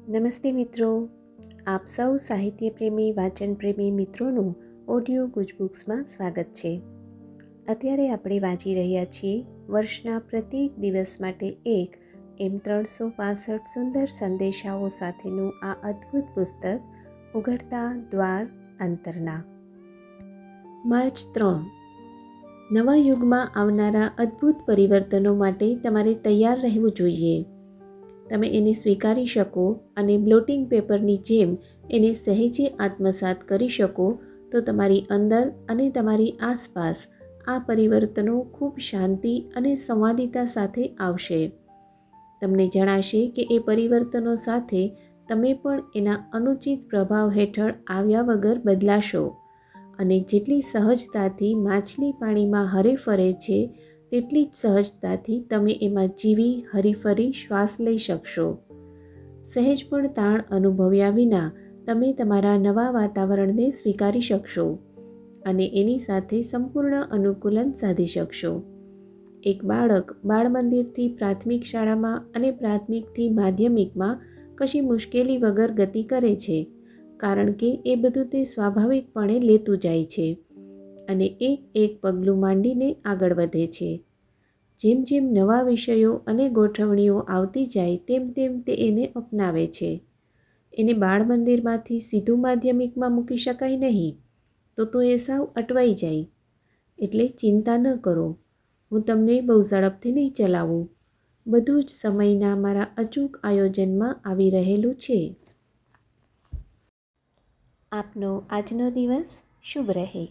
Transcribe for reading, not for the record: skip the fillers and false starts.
નમસ્તે મિત્રો, આપ સૌ સાહિત્ય પ્રેમી વાચન પ્રેમી મિત્રોનું ઓડિયો ગુજબુક્સમાં સ્વાગત છે. અત્યારે આપણે વાંચી રહ્યા છીએ વર્ષના પ્રત્યેક દિવસ માટે એક એમ 365 સુંદર સંદેશાઓ સાથેનું આ અદ્ભુત પુસ્તક ઉઘડતા દ્વાર અંતરના. માર્ચ 3. નવા યુગમાં આવનારા અદ્ભુત પરિવર્તનો માટે તમારે તૈયાર રહેવું જોઈએ. તમે એને સ્વીકારી શકો અને બ્લોટિંગ પેપરની જેમ એને સહેજે આત્મસાત કરી શકો તો તમારી અંદર અને તમારી આસપાસ આ પરિવર્તનો ખૂબ શાંતિ અને સંવાદિતા સાથે આવશે. તમને જણાશે કે એ પરિવર્તનો સાથે તમે પણ એના અનુચિત પ્રભાવ હેઠળ આવ્યા વગર બદલાશો અને જેટલી સહજતાથી માછલી પાણીમાં હરે ફરે છે તેટલી જ સહજતાથી તમે એમાં જીવી હરીફરી શ્વાસ લઈ શકશો. સહેજ પણ તાણ અનુભવ્યા વિના તમે તમારા નવા વાતાવરણને સ્વીકારી શકશો અને એની સાથે સંપૂર્ણ અનુકૂલન સાધી શકશો. એક બાળક બાળમંદિરથી પ્રાથમિક શાળામાં અને પ્રાથમિકથી માધ્યમિકમાં કશી મુશ્કેલી વગર ગતિ કરે છે, કારણ કે એ બધું તે સ્વાભાવિકપણે લેતું જાય છે અને એક એક પગલું માંડીને આગળ વધે છે. જેમ જેમ નવા વિષયો અને ગોઠવણીઓ આવતી જાય તેમ તેમ તે એને અપનાવે છે. એને બાળમંદિરમાંથી સીધું માધ્યમિકમાં મૂકી શકાય નહીં, તો એ સાવ અટવાઈ જાય. એટલે ચિંતા ન કરો, હું તમને બહુ ઝડપથી નહીં ચલાવું. બધું જ સમયના મારા અચૂક આયોજનમાં આવી રહેલું છે. આપનો આજનો દિવસ શુભ રહે.